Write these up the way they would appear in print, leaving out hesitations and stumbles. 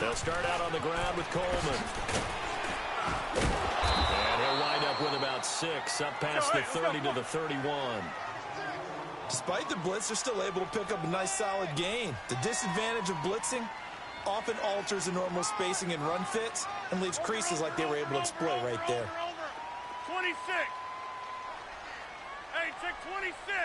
They'll start out on the ground with Coleman. And he'll wind up with about 6, up past the 30 to the 31. Despite the blitz, they're still able to pick up a nice solid gain. The disadvantage of blitzing often alters the normal spacing and run fits and leaves creases like they were able to exploit right there. 26. Hey, check 26.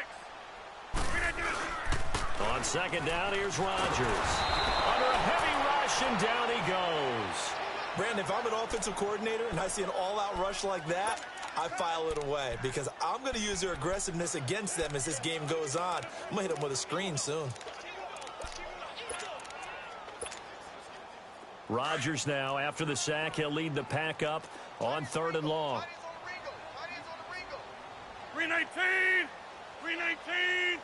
On second down, here's Rodgers. Under a heavy rush, and down he goes. Brandon, if I'm an offensive coordinator and I see an all-out rush like that, I file it away because I'm going to use their aggressiveness against them as this game goes on. I'm going to hit them with a screen soon. Rodgers now, after the sack, he'll lead the pack up on 3rd and long. 319! 319!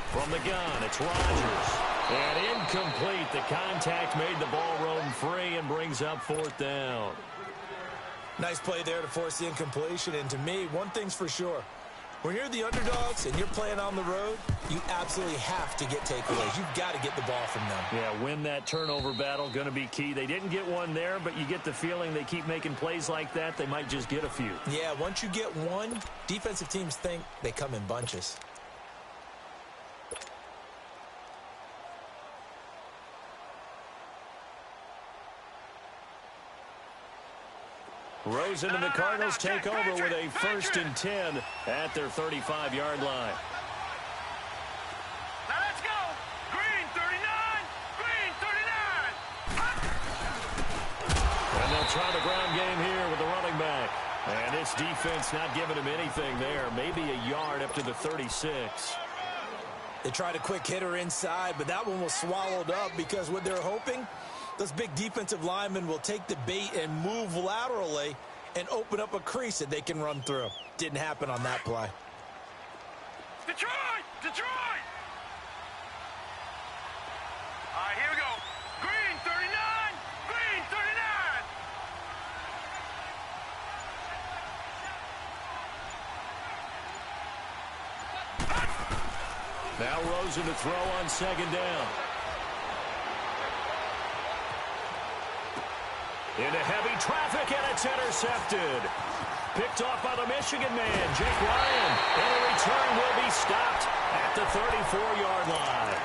From the gun, it's Rodgers. And incomplete. The contact made the ball roam free and brings up 4th down. Nice play there to force the incompletion. And to me, one thing's for sure. When you're the underdogs and you're playing on the road, you absolutely have to get takeaways. You've got to get the ball from them. Yeah, win that turnover battle, going to be key. They didn't get one there, but you get the feeling they keep making plays like that, they might just get a few. Yeah, once you get one, defensive teams think they come in bunches. Rosen and the Cardinals take over with a 1st and 10 at their 35-yard line. Now let's go! Green 39! Green 39! And they'll try the ground game here with the running back. And this defense not giving him anything there. Maybe a yard up to the 36. They tried a quick hitter inside, but that one was swallowed up because what they're hoping, those big defensive linemen will take the bait and move laterally and open up a crease that they can run through. Didn't happen on that play. Detroit! Detroit! All right, here we go. Green 39! Green 39! Now Rosen to throw on 2nd down. Into heavy traffic, and it's intercepted. Picked off by the Michigan man, Jake Ryan. And the return will be stopped at the 34-yard line.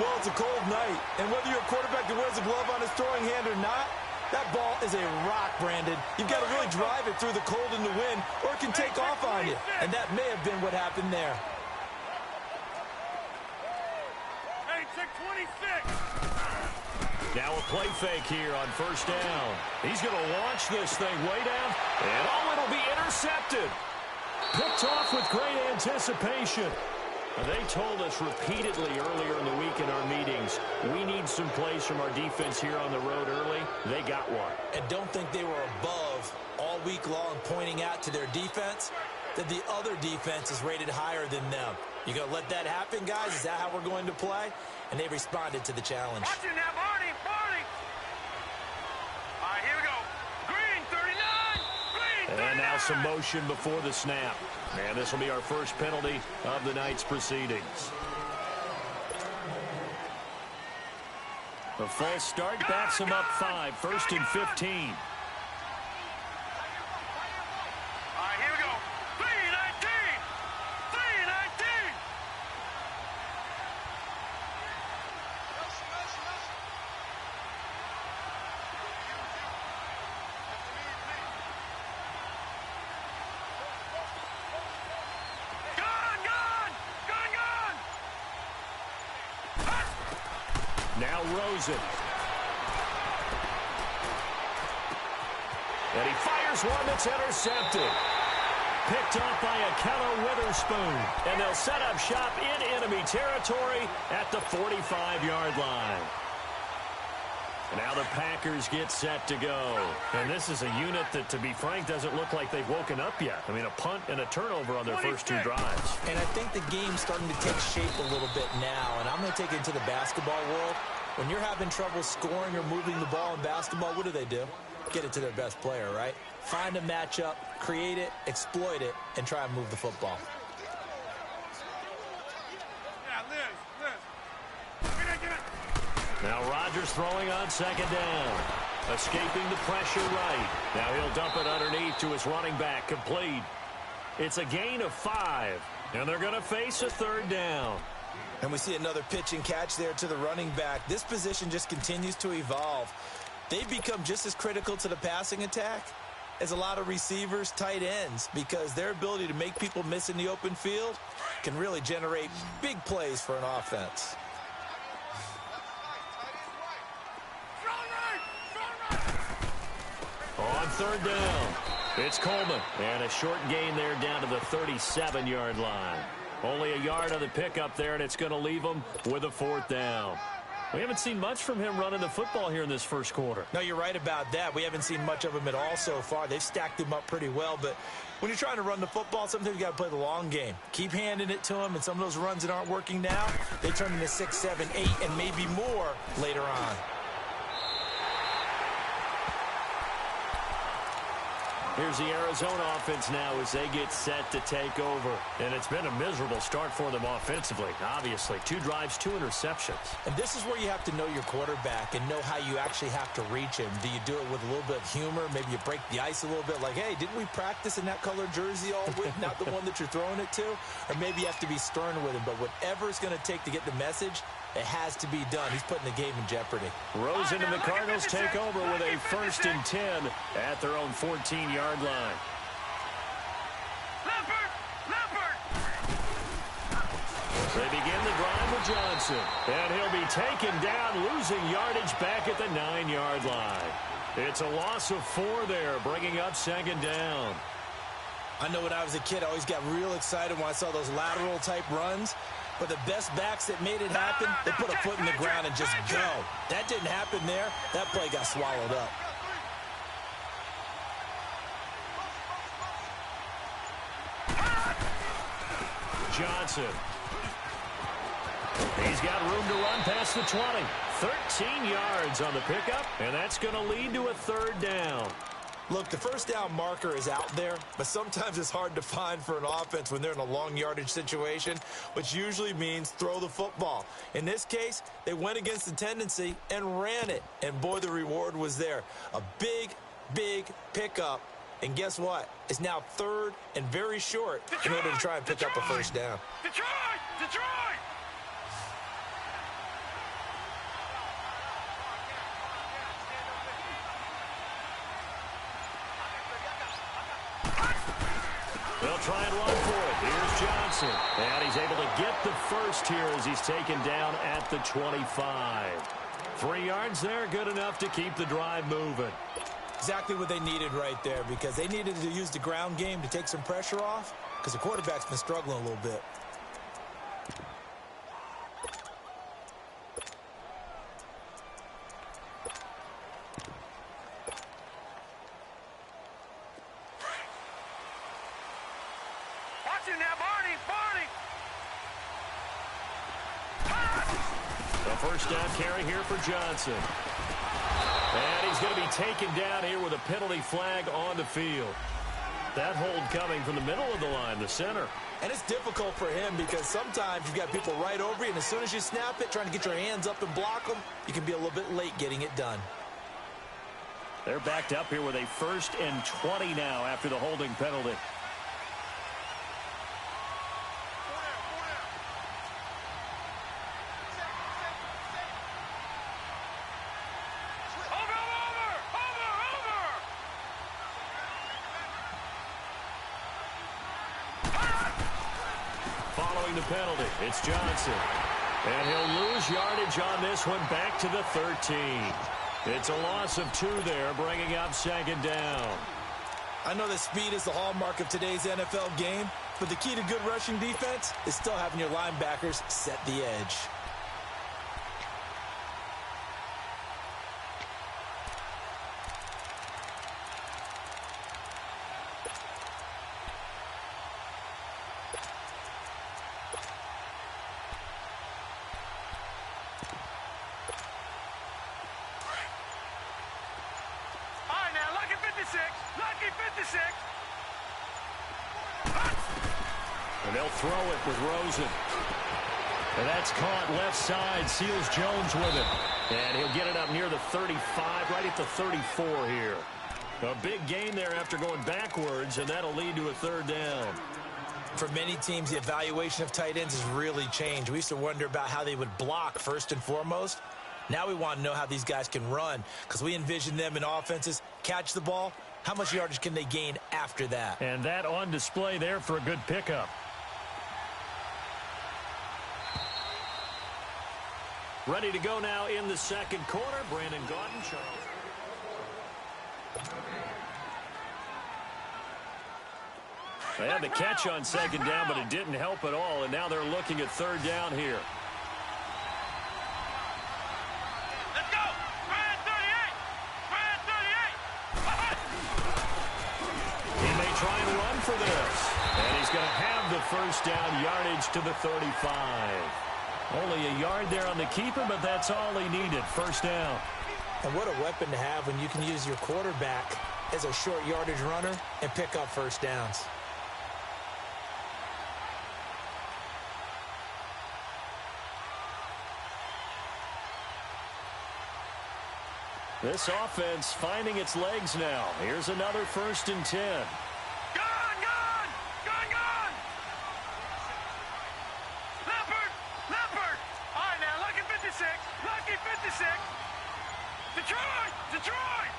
Well, it's a cold night, and whether you're a quarterback that wears a glove on his throwing hand or not, that ball is a rock, Brandon. You've got to really drive it through the cold and the wind, or it can take off on you. And that may have been what happened there. Hey, check 26! Now a play fake here on 1st down. He's going to launch this thing way down, and it'll be intercepted. Picked off with great anticipation. They told us repeatedly earlier in the week in our meetings, we need some plays from our defense here on the road early. They got one. And don't think they were above all week long pointing out to their defense that the other defense is rated higher than them. You going to let that happen, guys? Is that how we're going to play? And they responded to the challenge. Watch it now, Barney! Barney! All right, here we go. Green 39! Green 39! And now some motion before the snap. And this will be our first penalty of the night's proceedings. The false start backs him up 5, 1st and 15. All right, here we go. 319! 319! Now Rosen. And he fires one that's intercepted. Picked off by Akello Witherspoon. And they'll set up shop in enemy territory at the 45-yard line. And now the Packers get set to go. And this is a unit that, to be frank, doesn't look like they've woken up yet. I mean, a punt and a turnover on their first 2 drives. And I think the game's starting to take shape a little bit now. And I'm going to take it into the basketball world. When you're having trouble scoring or moving the ball in basketball, what do? Get it to their best player, right? Find a matchup, create it, exploit it, and try and move the football. Now Rodgers throwing on second down. Escaping the pressure right. Now he'll dump it underneath to his running back. Complete. It's a gain of 5. And they're going to face a third down. And we see another pitch and catch there to the running back. This position just continues to evolve. They become just as critical to the passing attack as a lot of receivers, tight ends, because their ability to make people miss in the open field can really generate big plays for an offense. On third down, it's Coleman. And a short gain there down to the 37-yard line. Only a yard on the pickup there, and it's going to leave them with a fourth down. We haven't seen much from him running the football here in this first quarter. No, you're right about that. We haven't seen much of him at all so far. They've stacked him up pretty well, but when you're trying to run the football, sometimes you got to play the long game. Keep handing it to him, and some of those runs that aren't working now, they turn into 6, 7, 8, and maybe more later on. Here's the Arizona offense now as they get set to take over. And it's been a miserable start for them offensively, obviously. 2 drives, 2 interceptions. And this is where you have to know your quarterback and know how you actually have to reach him. Do you do it with a little bit of humor? Maybe you break the ice a little bit like, hey, didn't we practice in that color jersey all week, not the one that you're throwing it to? Or maybe you have to be stern with him. But whatever it's going to take to get the message, it has to be done. He's putting the game in jeopardy. Rosen and the Cardinals take over with a 1st and 10 at their own 14-yard line. They begin the drive with Johnson. And he'll be taken down, losing yardage back at the 9-yard line. It's a loss of 4 there, bringing up second down. I know when I was a kid, I always got real excited when I saw those lateral-type runs. But the best backs that made it happen, they put a foot in the ground and just go. That didn't happen there. That play got swallowed up. Johnson. He's got room to run past the 20. 13 yards on the pickup, and that's going to lead to a third down. Look, the first down marker is out there, but sometimes it's hard to find for an offense when they're in a long yardage situation, which usually means throw the football. In this case, they went against the tendency and ran it, and boy, the reward was there. A big, big pickup, and guess what? It's now 3rd and very short in order to try and pick up a first down. Detroit! Detroit! They'll try and run for it. Here's Johnson. And he's able to get the first here as he's taken down at the 25. 3 yards there, good enough to keep the drive moving. Exactly what they needed right there, because they needed to use the ground game to take some pressure off, because the quarterback's been struggling a little bit. First down carry here for Johnson. And he's going to be taken down here with a penalty flag on the field. That hold coming from the middle of the line, the center. And it's difficult for him because sometimes you've got people right over you, and as soon as you snap it, trying to get your hands up and block them, you can be a little bit late getting it done. They're backed up here with a 1st and 20 now after the holding penalty. The penalty. It's Johnson. And he'll lose yardage on this one back to the 13. It's a loss of 2 there, bringing up second down. I know that speed is the hallmark of today's NFL game, but the key to good rushing defense is still having your linebackers set the edge. And they'll throw it with Rosen. And that's caught left side. Seals Jones with it. And he'll get it up near the 35, right at the 34 here. A big gain there after going backwards, and that'll lead to a third down. For many teams, the evaluation of tight ends has really changed. We used to wonder about how they would block first and foremost. Now we want to know how these guys can run, because we envision them in offenses catch the ball. How much yardage can they gain after that? And that on display there for a good pickup. Ready to go now in the second quarter. Brandon Gaudin, Charles. They had the catch on second down, but it didn't help at all, and now they're looking at third down here. Let's go! Brand 38! Brand 38! He may try and run for this, and he's going to have the first down yardage to the 35. Only a yard there on the keeper, but that's all he needed. First down. And what a weapon to have when you can use your quarterback as a short yardage runner and pick up first downs. This offense finding its legs now. Here's another 1st and 10. Gone! Gone! Gone! Gone! Leopard! Leopard! All right, now, lucky 56. Lucky 56. Detroit! Detroit!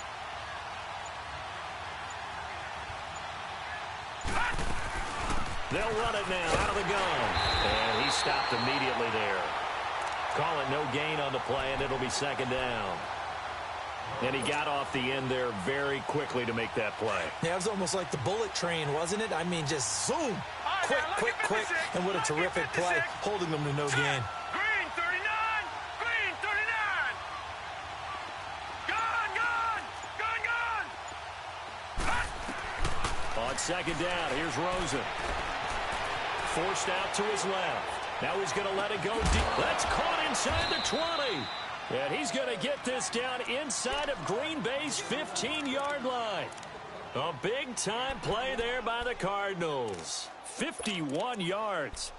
They'll run it now out of the gun. And he stopped immediately there. Call it no gain on the play, and it'll be second down. And he got off the end there very quickly to make that play. Yeah, it was almost like the bullet train, wasn't it? I mean, just zoom. Quick, quick, quick. And what a terrific play, holding them to no gain. Green 39! Green 39! Gone! Gone! Gone! Gone! On second down, here's Rosen. Forced out to his left. Now he's going to let it go deep. That's caught inside the 20. And he's going to get this down inside of Green Bay's 15-yard line. A big-time play there by the Cardinals. 51 yards.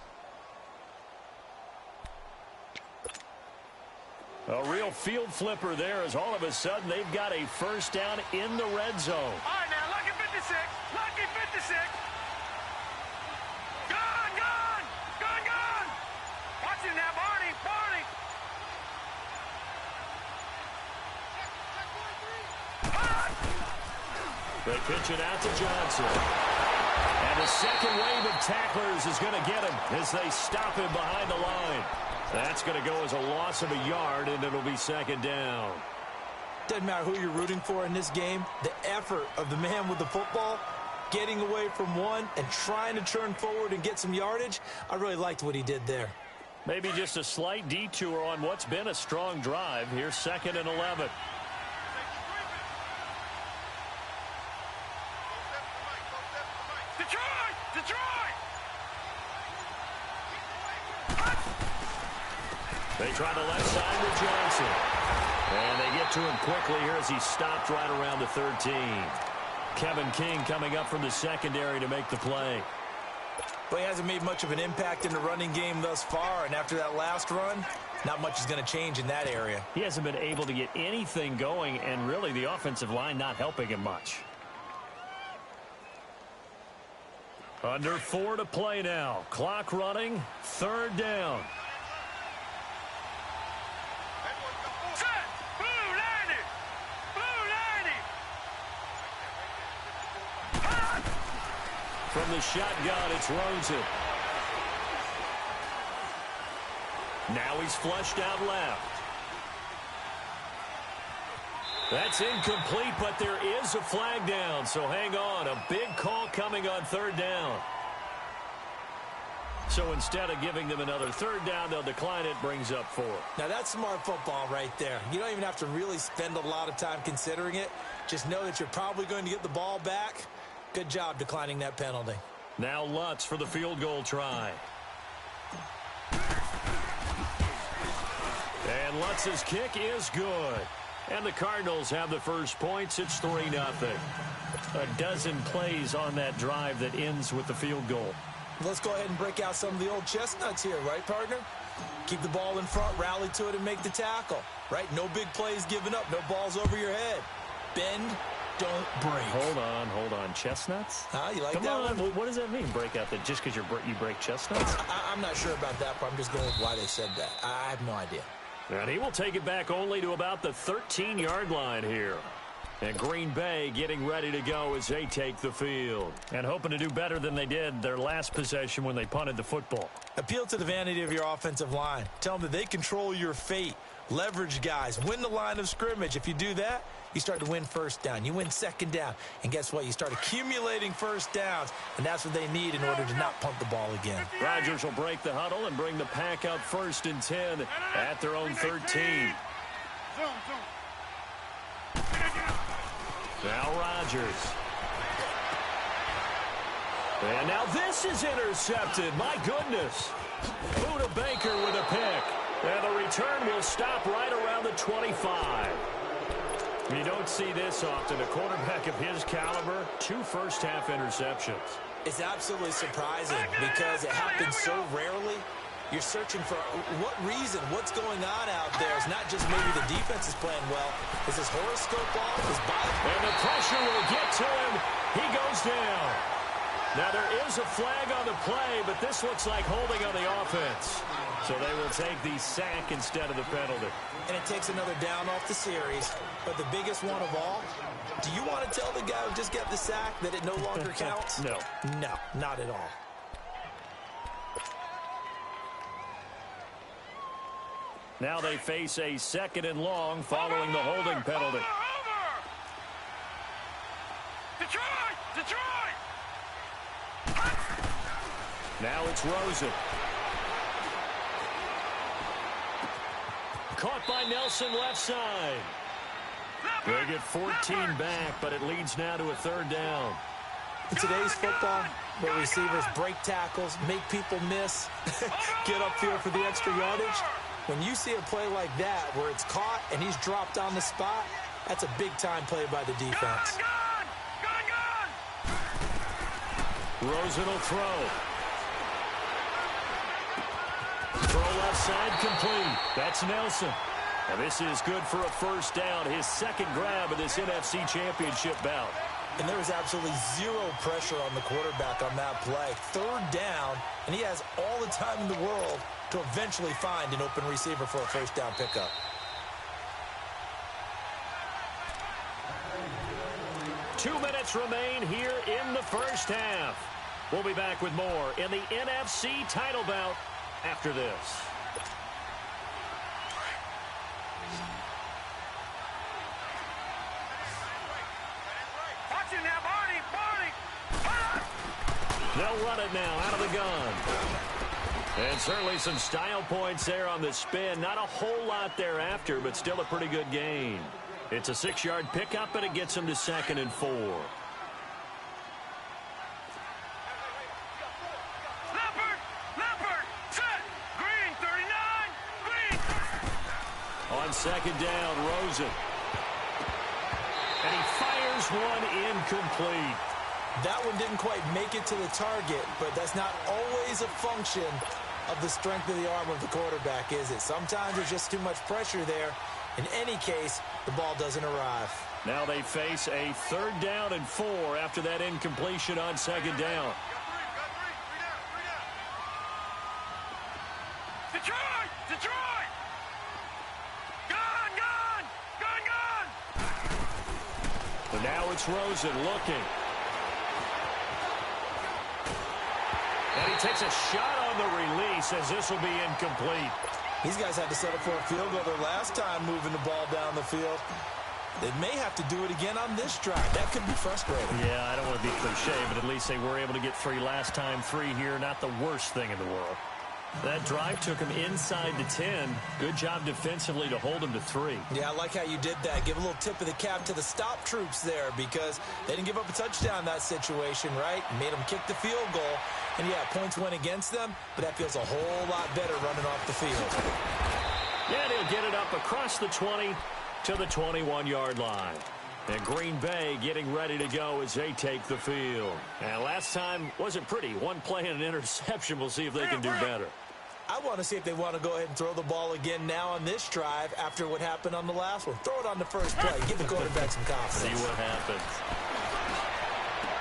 A real field flipper there as all of a sudden they've got a first down in the red zone. All right, now, lucky 56. Lucky 56. Gone! Gone! Gone! Gone! Watch it now, Barney! Barney! They pitch it out to Johnson. And the second wave of tacklers is going to get him as they stop him behind the line. That's going to go as a loss of a yard, and it'll be second down. Doesn't matter who you're rooting for in this game. The effort of the man with the football, getting away from one and trying to turn forward and get some yardage, I really liked what he did there. Maybe just a slight detour on what's been a strong drive. Here's 2nd and 11. Detroit! Detroit! They try the left side with Johnson. And they get to him quickly here as he stopped right around the 13. Kevin King coming up from the secondary to make the play. But he hasn't made much of an impact in the running game thus far, and after that last run, not much is going to change in that area. He hasn't been able to get anything going, and really the offensive line not helping him much. Under 4 to play now. Clock running. 3rd down. Set! Blue 90! Blue 90! From the shotgun, it's Rosen. Now he's flushed out left. That's incomplete, but there is a flag down, so hang on. A big call coming on 3rd down. So instead of giving them another 3rd down, they'll decline it, brings up 4. Now, that's smart football right there. You don't even have to really spend a lot of time considering it. Just know that you're probably going to get the ball back. Good job declining that penalty. Now Lutz for the field goal try. And Lutz's kick is good. And the Cardinals have the first points. It's 3-0. A dozen plays on that drive that ends with the field goal. Let's go ahead and break out some of the old chestnuts here, right, partner? Keep the ball in front, rally to it, and make the tackle, right? No big plays given up, no balls over your head. Bend, don't break. Hold on. Chestnuts? You like Come that on. one? What does that mean, break out? That just because you break chestnuts? I'm not sure about that, but I'm just going with why they said that. I have no idea. And he will take it back only to about the 13-yard line here. And Green Bay getting ready to go as they take the field. And hoping to do better than they did their last possession when they punted the football. Appeal to the vanity of your offensive line. Tell them that they control your fate. Leverage guys. Win the line of scrimmage. If you do that, you start to win first down. You win second down. And guess what? You start accumulating first downs. And that's what they need in order to not punt the ball again. Rodgers will break the huddle and bring the pack up 1st and 10 at their own 13. Now Rodgers. And now this is intercepted. My goodness. Buda Baker with a pick. And the return will stop right around the 25. You don't see this often. A quarterback of his caliber, 2 first-half interceptions. It's absolutely surprising because it happens so rarely. You're searching for what reason, what's going on out there. It's not just maybe the defense is playing well. Is his horoscope off? And the pressure will get to him. He goes down. Now there is a flag on the play, but this looks like holding on the offense. So they will take the sack instead of the penalty. And it takes another down off the series. But the biggest one of all, do you want to tell the guy who just got the sack that it no longer counts? No. No, not at all. Now they face a 2nd and long following the holding penalty. Detroit! Now it's Rosen. Caught by Nelson left side. They get 14 back, but it leads now to a 3rd down. In today's football, where receivers break tackles, make people miss, get upfield for the extra yardage, when you see a play like that where it's caught and he's dropped on the spot, that's a big-time play by the defense. Rosen will throw. Throw left side complete. That's Nelson. And this is good for a 1st down, his 2nd grab of this NFC Championship bout. And there was absolutely zero pressure on the quarterback on that play. 3rd down, and he has all the time in the world to eventually find an open receiver for a 1st down pickup. Two minutes remain here in the 1st half. We'll be back with more in the NFC title bout after this. They'll run it now out of the gun. And certainly some style points there on the spin. Not a whole lot thereafter, but still a pretty good gain. It's a 6-yard pickup, and it gets them to 2nd and 4. Leopard, set, green, 39, green. On 2nd down, Rosen. And he fires one incomplete. That one didn't quite make it to the target, but that's not always a function of the strength of the arm of the quarterback, is it? Sometimes there's just too much pressure there. In any case, the ball doesn't arrive. Now they face a 3rd down and 4 after that incompletion on 2nd down. Detroit! Gone! But now it's Rosen looking. And he takes a shot on the release as this will be incomplete. These guys had to settle for a field goal their last time moving the ball down the field. They may have to do it again on this drive. That could be frustrating. Yeah, I don't want to be cliche, but at least they were able to get 3 last time. 3 here, not the worst thing in the world. That drive took him inside the 10. Good job defensively to hold him to 3. Yeah, I like how you did that. Give a little tip of the cap to the stop troops there because they didn't give up a touchdown in that situation, right? Made them kick the field goal. And, yeah, points went against them, but that feels a whole lot better running off the field. Yeah, they'll get it up across the 20 to the 21-yard line. And Green Bay getting ready to go as they take the field. And last time wasn't pretty. 1 play and an interception. We'll see if they can do better. I want to see if they want to go ahead and throw the ball again now on this drive after what happened on the last one. Throw it on the first play. Give the quarterback some confidence. See what happens.